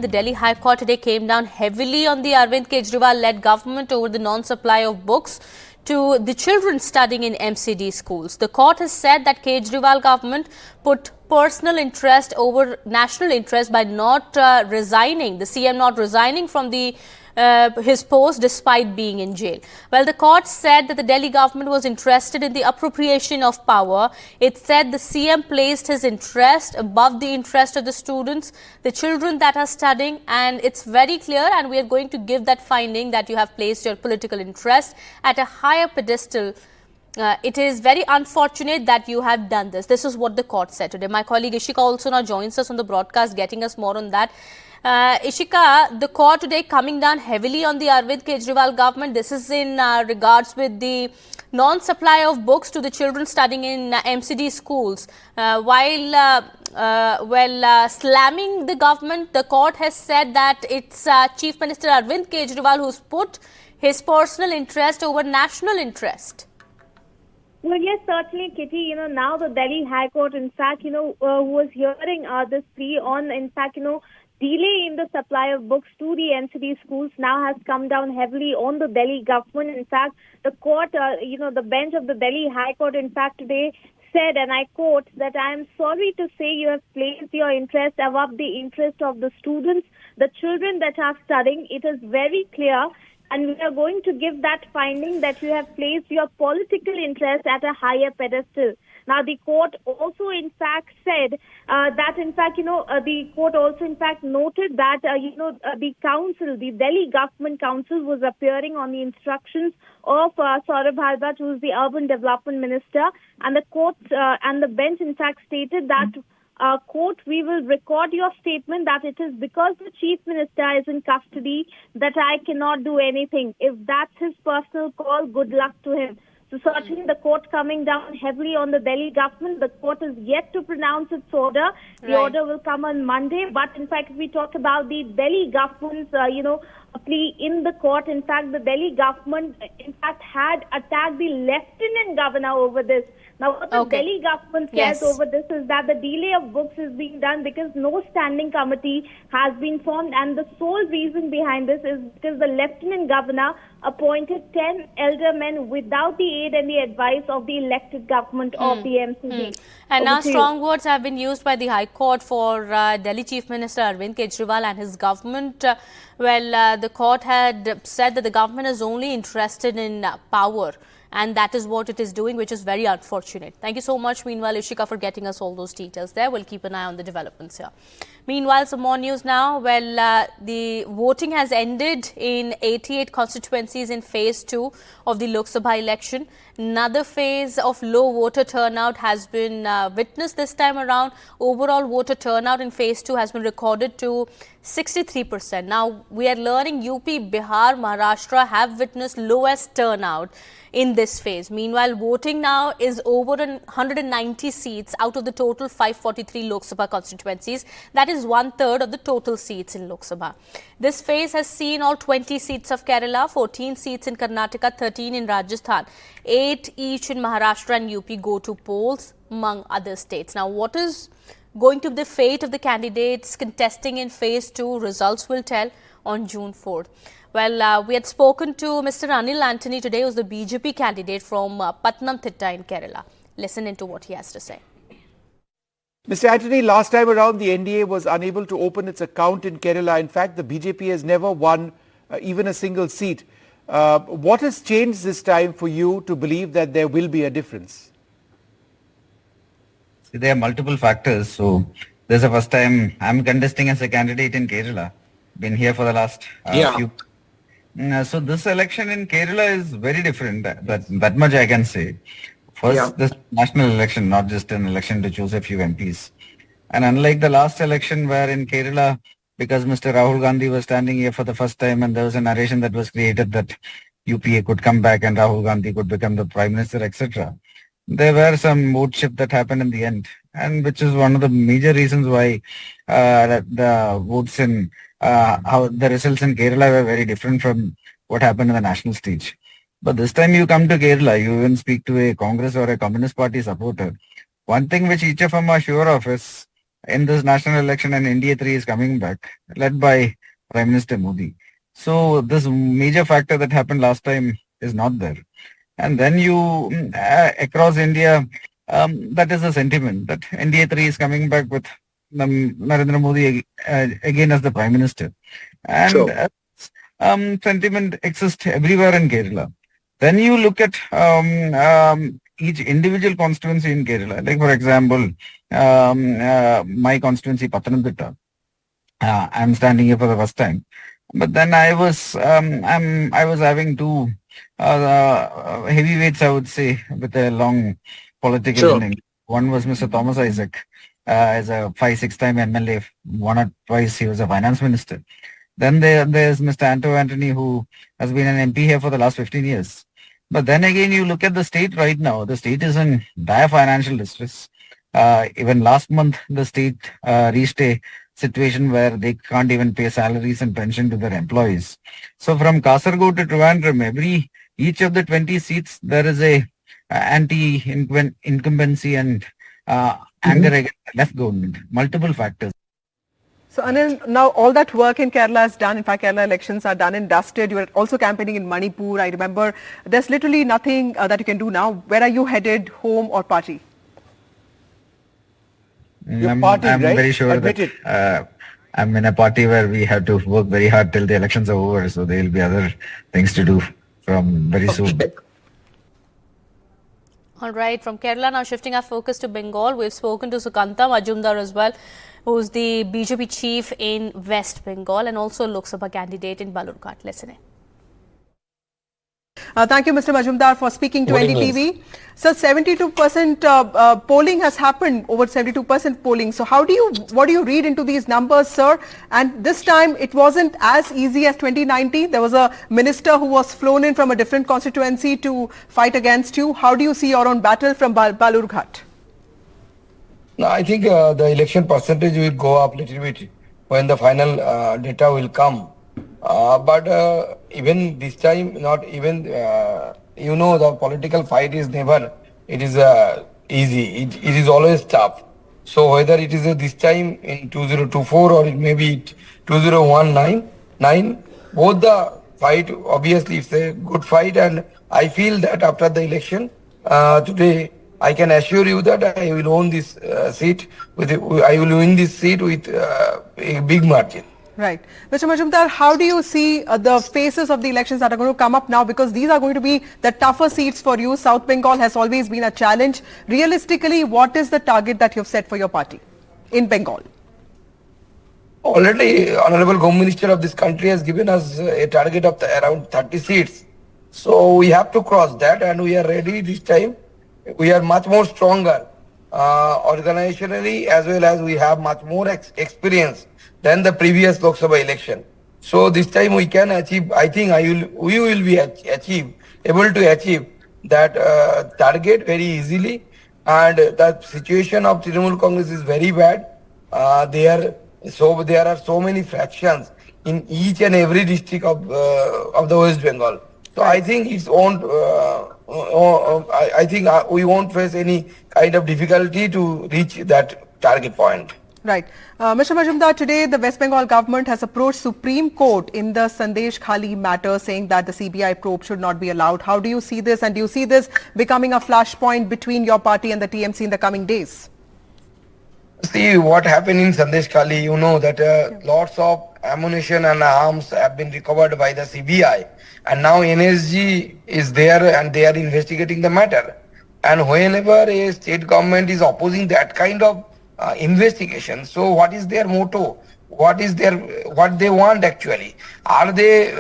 the Delhi High Court today came down heavily on the Arvind Kejriwal-led government over the non-supply of books to the children studying in MCD schools. The court has said that Kejriwal government put personal interest over national interest by not resigning, the CM not resigning from his post despite being in jail. Well, the court said that the Delhi government was interested in the appropriation of power. It said the CM placed his interest above the interest of the students, the children that are studying, and it's very clear, and we are going to give that finding that you have placed your political interest at a higher pedestal. It is very unfortunate that you have done this. This is what the court said today. My colleague Ishika also now joins us on the broadcast, getting us more on that. Ishika, the court today coming down heavily on the Arvind Kejriwal government. This is in regards with the non-supply of books to the children studying in MCD schools. While slamming the government, the court has said that it's Chief Minister Arvind Kejriwal who's put his personal interest over national interest. Well, yes, certainly, Kitty. Now the Delhi High Court, in fact, was hearing this plea on, in fact, delay in the supply of books to the NCD schools now has come down heavily on the Delhi government. In fact, the court, the bench of the Delhi High Court, in fact, today said, and I quote, that I am sorry to say you have placed your interest above the interest of the students, the children that are studying. It is very clear. And we are going to give that finding that you have placed your political interest at a higher pedestal. Now, the court also, in fact, said that, in fact, the court also, in fact, noted that, the council, the Delhi Government Council was appearing on the instructions of Saurabh Bhardwaj, who is the Urban Development Minister. And the court and the bench, in fact, stated that court, we will record your statement that it is because the Chief Minister is in custody that I cannot do anything. If that's his personal call, good luck to him. So certainly the court coming down heavily on the Delhi government. The court is yet to pronounce its order. The order will come on Monday. But in fact, if we talk about the Delhi government's, plea in the court, in fact, the Delhi government, in fact, had attacked the Lieutenant Governor over this. Now, what the Delhi government says over this is that the delay of books is being done because no standing committee has been formed, and the sole reason behind this is because the Lieutenant Governor appointed 10 elder men without the aid and the advice of the elected government of the MCD. And now strong words have been used by the High Court for Delhi Chief Minister Arvind Kejriwal and his government. The court had said that the government is only interested in power, and that is what it is doing, which is very unfortunate. Thank you so much, meanwhile, Ishika, for getting us all those details there. We'll keep an eye on the developments here. Meanwhile, some more news now. The voting has ended in 88 constituencies in phase 2 of the Lok Sabha election. Another phase of low voter turnout has been witnessed this time around. Overall voter turnout in phase 2 has been recorded to 63%. Now, we are learning UP, Bihar, Maharashtra have witnessed lowest turnout in this phase. Meanwhile, voting now is over 190 seats out of the total 543 Lok Sabha constituencies. That is 1/3 of the total seats in Lok Sabha. This phase has seen all 20 seats of Kerala, 14 seats in Karnataka, 13 in Rajasthan, 8 each in Maharashtra and UP go to polls, among other states. Now, what is going to be the fate of the candidates contesting in phase 2? Results will tell on June 4th. We had spoken to Mr. Anil Antony today, who is the BJP candidate from Patnamthitta in Kerala. Listen into what he has to say. Mr. Antony, last time around the NDA was unable to open its account in Kerala. In fact, the BJP has never won even a single seat. What has changed this time for you to believe that there will be a difference? There are multiple factors. So this is the first time I'm contesting as a candidate in Kerala. Been here for the last few. So this election in Kerala is very different. That much I can say. First, this national election, not just an election to choose a few MPs. And unlike the last election where in Kerala, because Mr. Rahul Gandhi was standing here for the first time and there was a narration that was created that UPA could come back and Rahul Gandhi could become the Prime Minister, etc. There were some mood shift that happened in the end, and which is one of the major reasons why the votes in how the results in Kerala were very different from what happened in the national stage. But this time you come to Kerala, you even speak to a Congress or a Communist Party supporter. One thing which each of them are sure of is in this national election and NDA 3 is coming back, led by Prime Minister Modi. So this major factor that happened last time is not there. And then across India, that is the sentiment that NDA 3 is coming back with Narendra Modi again as the Prime Minister. And Sure. Sentiment exists everywhere in Kerala. Then you look at each individual constituency in Kerala. Like for example, my constituency Pathanamthitta. I'm standing here for the first time. But then I was having two heavyweights, I would say, with a long political Sure. innings. One was Mr. Thomas Isaac, as a 5-6 time MLA. One or twice he was a finance minister. Then there's Mr. Anthony, who has been an MP here for the last 15 years. But then again, you look at the state right now. The state is in dire financial distress. Even last month, the state reached a situation where they can't even pay salaries and pension to their employees. So from Kasaragod to Trivandrum, each of the 20 seats, there is a anti-incumbency and anger against the left government. Multiple factors. So Anil, now all that work in Kerala is done. In fact, Kerala elections are done and dusted. You are also campaigning in Manipur. I remember there's literally nothing that you can do now. Where are you headed, home or party? You're partying, I'm right? very sure Admit that I'm in a party where we have to work very hard till the elections are over. So there will be other things to do from very soon. All right, from Kerala now shifting our focus to Bengal. We've spoken to Sukanta Majumdar as well, who's the BJP chief in West Bengal and also Lok Sabha candidate in Balurghat. Listening. Thank you, Mr. Majumdar, for speaking to NDTV. So 72% polling has happened, over 72% polling. So what do you read into these numbers, sir? And this time it wasn't as easy as 2019. There was a minister who was flown in from a different constituency to fight against you. How do you see your own battle from Balurghat? No, I think the election percentage will go up a little bit when the final data will come. But even this time, not even, the political fight is never, it is easy. It is always tough. So whether it is this time in 2024 or it may be 2019, both the fight, obviously it's a good fight, and I feel that after the election today, I can assure you that I will own this seat. I will win this seat with a big margin. Right. Mr. Majumdar, how do you see the phases of the elections that are going to come up now? Because these are going to be the tougher seats for you. South Bengal has always been a challenge. Realistically, what is the target that you've set for your party in Bengal? Already, Honorable Home Minister of this country has given us a target of around 30 seats. So we have to cross that, and we are ready this time. We are much more stronger organizationally, as well as we have much more experience than the previous Lok Sabha election. So this time we can achieve, I think we will be able to achieve that target very easily. And the situation of Trinamool Congress is very bad. There are so many fractions in each and every district of the West Bengal. So I think we won't face any kind of difficulty to reach that target point. Right. Mr. Majumdar, today the West Bengal government has approached Supreme Court in the Sandesh Khali matter, saying that the CBI probe should not be allowed. How do you see this, and do you see this becoming a flashpoint between your party and the TMC in the coming days? See what happened in Sandesh Khali. You know that lots of ammunition and arms have been recovered by the CBI, and now NSG is there and they are investigating the matter. And whenever a state government is opposing that kind of investigation, so what is their motto? What they want actually? Are they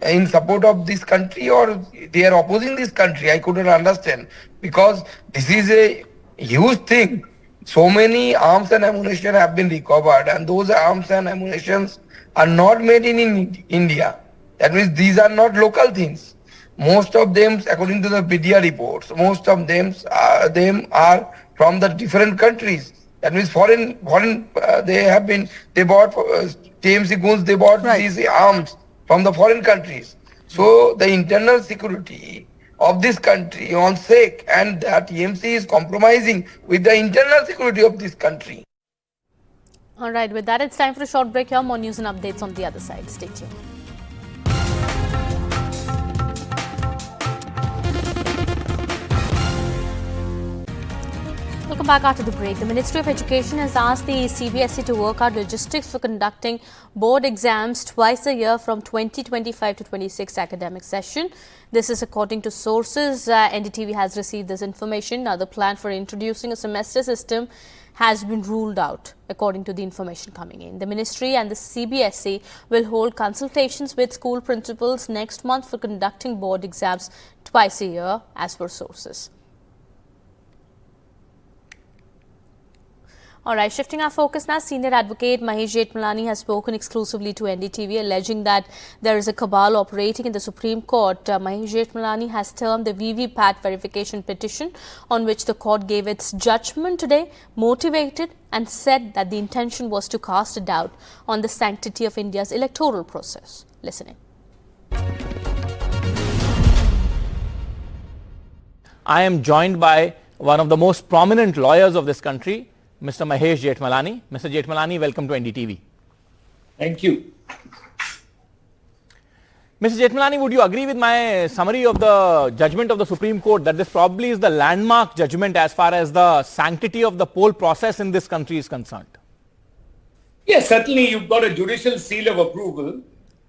in support of this country, or they are opposing this country? I couldn't understand, because this is a huge thing. So many arms and ammunition have been recovered, and those arms and ammunitions are not made in India. That means these are not local things. Most of them, according to the media reports, most of them are from the different countries. That means foreign. They bought TMC goods. They bought these arms from the foreign countries. So the internal security of this country on sake, and that EMC is compromising with the internal security of this country. All right, with that, it's time for a short break here. More news and updates on the other side. Stay tuned. Welcome back after the break. The Ministry of Education has asked the CBSE to work out logistics for conducting board exams twice a year from 2025 to 26 academic session. This is according to sources. NDTV has received this information. Now, the plan for introducing a semester system has been ruled out, according to the information coming in. The ministry and the CBSE will hold consultations with school principals next month for conducting board exams twice a year, as per sources. All right, shifting our focus now, senior advocate Mahes Malani has spoken exclusively to NDTV, alleging that there is a cabal operating in the Supreme Court. Mahes Malani has termed the VVPAT verification petition, on which the court gave its judgment today, motivated, and said that the intention was to cast a doubt on the sanctity of India's electoral process. Listening. I am joined by one of the most prominent lawyers of this country, Mr. Mahes Malani. Mr. Malani, welcome to NDTV. Thank you. Mr. Malani, would you agree with my summary of the judgment of the Supreme Court that this probably is the landmark judgment as far as the sanctity of the poll process in this country is concerned? Yes, certainly you've got a judicial seal of approval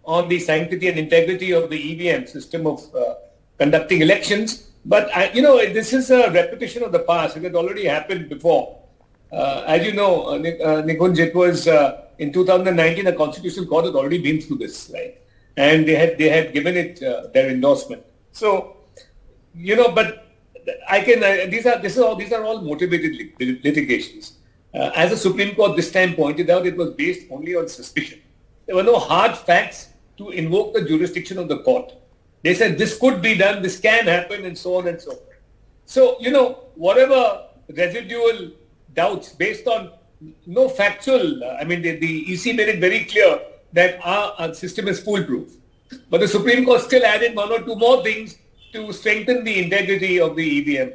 on the sanctity and integrity of the EVM system of conducting elections. But, this is a repetition of the past. It had already happened before. As you know, Nikunj, it was in 2019, the Constitutional Court had already been through this, right? And they had given it their endorsement. So, but these are all motivated litigations. As the Supreme Court this time pointed out, it was based only on suspicion. There were no hard facts to invoke the jurisdiction of the court. They said this could be done, this can happen, and so on and so forth. So, whatever residual doubts based on no factual, the EC made it very clear that our system is foolproof. But the Supreme Court still added one or two more things to strengthen the integrity of the EVM.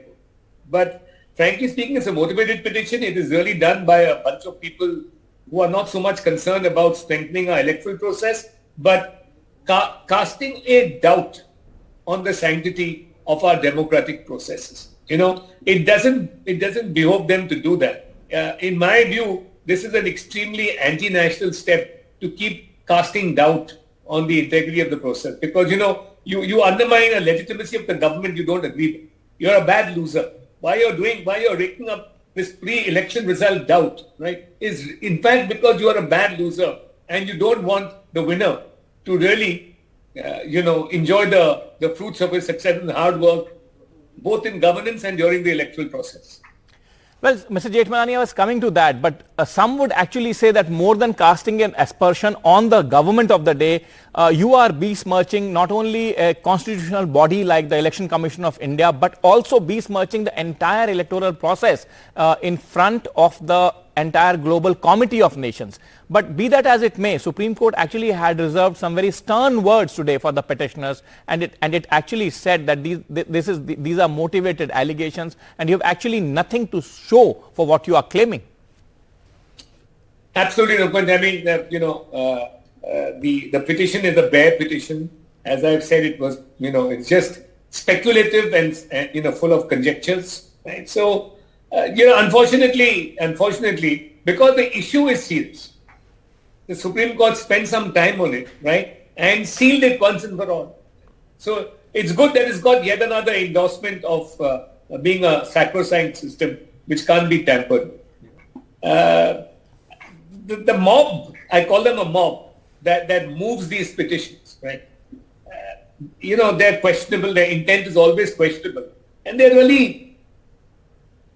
But frankly speaking, it's a motivated petition. It is really done by a bunch of people who are not so much concerned about strengthening our electoral process, but casting a doubt on the sanctity of our democratic processes. It doesn't behove them to do that. In my view, this is an extremely anti-national step to keep casting doubt on the integrity of the process, because you undermine the legitimacy of the government you don't agree with. You're a bad loser. Why you're raking up this pre-election result doubt, right, is in fact because you are a bad loser and you don't want the winner to really, enjoy the fruits of his success and hard work, both in governance and during the electoral process. Well, Mr. Malani, I was coming to that, but some would actually say that more than casting an aspersion on the government of the day, you are besmirching not only a constitutional body like the Election Commission of India, but also besmirching the entire electoral process in front of the entire global committee of nations. But be that as it may, Supreme Court actually had reserved some very stern words today for the petitioners, and it actually said that these are motivated allegations and you have actually nothing to show for what you are claiming. Absolutely no point. The petition is a bare petition. As I've said, it was, it's just speculative and full of conjectures. Right? So, unfortunately, because the issue is serious, the Supreme Court spent some time on it, right, and sealed it once and for all. So it's good that it's got yet another endorsement of being a sacrosanct system which can't be tampered with. The mob, I call them a mob, that moves these petitions, right? They're questionable. Their intent is always questionable, and they're really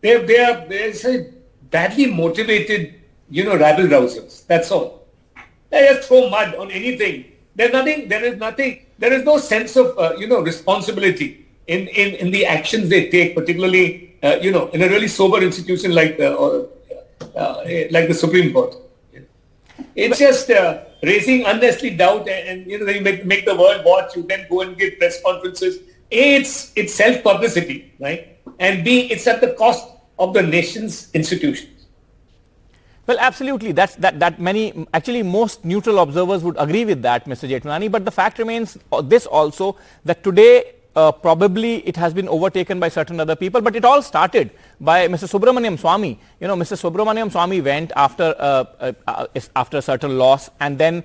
they're badly motivated, rabble rousers. That's all. They just throw mud on anything. There is no sense of responsibility in the actions they take, particularly in a really sober institution like the Supreme Court. It's just raising unnecessary doubt, and then you make the world watch. You then go and give press conferences. A, it's self-publicity, right? And B, it's at the cost of the nation's institutions. Well, absolutely. That many, actually most neutral observers would agree with that, Mr. Jethmalani. But the fact remains this also, that today probably it has been overtaken by certain other people. But it all started by Mr. Subramaniam Swamy. You know, Mr. Subramaniam Swamy went after a certain loss and then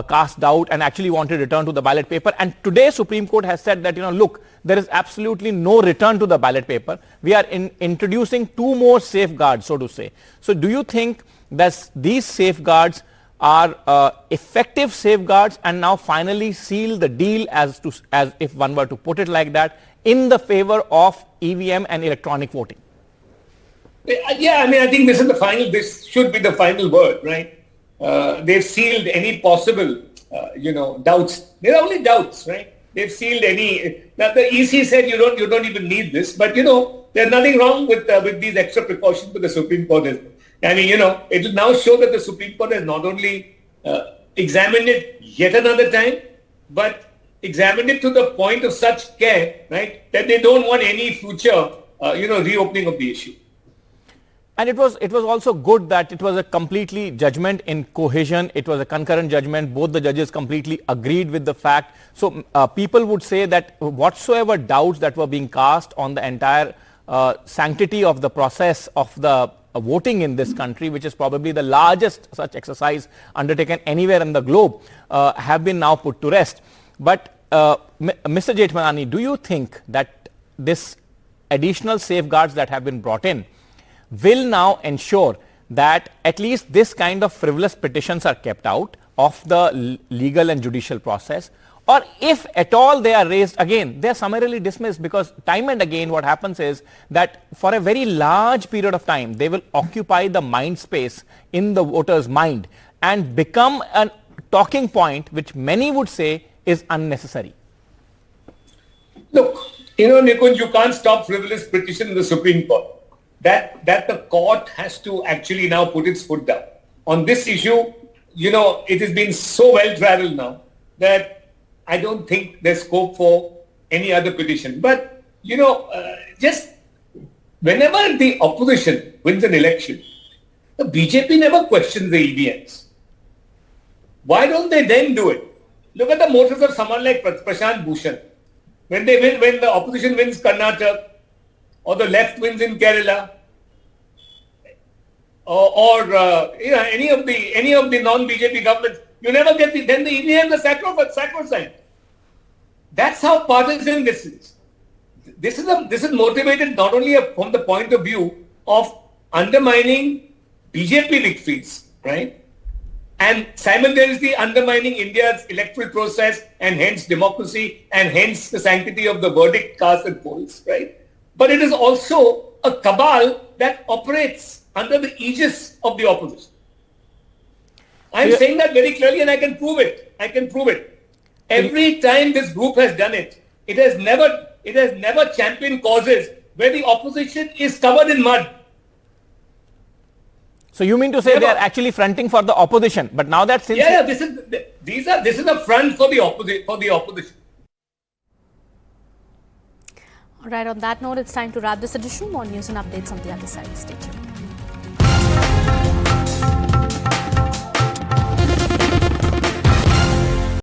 cast doubt and actually wanted to return to the ballot paper. And today Supreme Court has said that, you know, look, there is absolutely no return to the ballot paper. We are introducing two more safeguards, so to say. So do you think that these safeguards are effective safeguards and now finally seal the deal, as if one were to put it like that, in the favor of EVM and electronic voting? Yeah, I mean, I think this should be the final word, right? They've sealed any possible, doubts. There are only doubts, right? They've sealed any. Now the EC said you don't even need this, but there's nothing wrong with these extra precautions that the Supreme Court has. I mean, it will now show that the Supreme Court has not only examined it yet another time, but examined it to the point of such care, right, that they don't want any future, reopening of the issue. And it was also good that it was a completely judgment in cohesion. It was a concurrent judgment. Both the judges completely agreed with the fact. So people would say that whatsoever doubts that were being cast on the entire sanctity of the process of the voting in this country, which is probably the largest such exercise undertaken anywhere in the globe, have been now put to rest. But Mr. Jethmalani, do you think that this additional safeguards that have been brought in will now ensure that at least this kind of frivolous petitions are kept out of the legal and judicial process? Or if at all they are raised, again, they are summarily dismissed, because time and again what happens is that for a very large period of time, they will occupy the mind space in the voter's mind and become a talking point which many would say is unnecessary. Look, Nikunj, you can't stop frivolous petition in the Supreme Court. That the court has to actually now put its foot down. On this issue, it has been so well traveled now that I don't think there's scope for any other petition. But, just whenever the opposition wins an election, the BJP never questions the EVMs. Why don't they then do it? Look at the motives of someone like Prashant Bhushan. When the opposition wins Karnataka, or the left wins in Kerala, or any of the non-BJP governments, you never get then the EVM the sacrosanct. That's how partisan this is. This is motivated not only from the point of view of undermining BJP victories, right, and simultaneously undermining India's electoral process and hence democracy and hence the sanctity of the verdict cast at polls, right? But it is also a cabal that operates under the aegis of the opposition. I'm saying that very clearly, and I can prove it. Every time this group has done it, it has never championed causes where the opposition is covered in mud. So you mean to say they are actually fronting for the opposition? But now that since this is a front for the opposition. All right, on that note, it's time to wrap this edition. More news and updates on the other side. Stay tuned.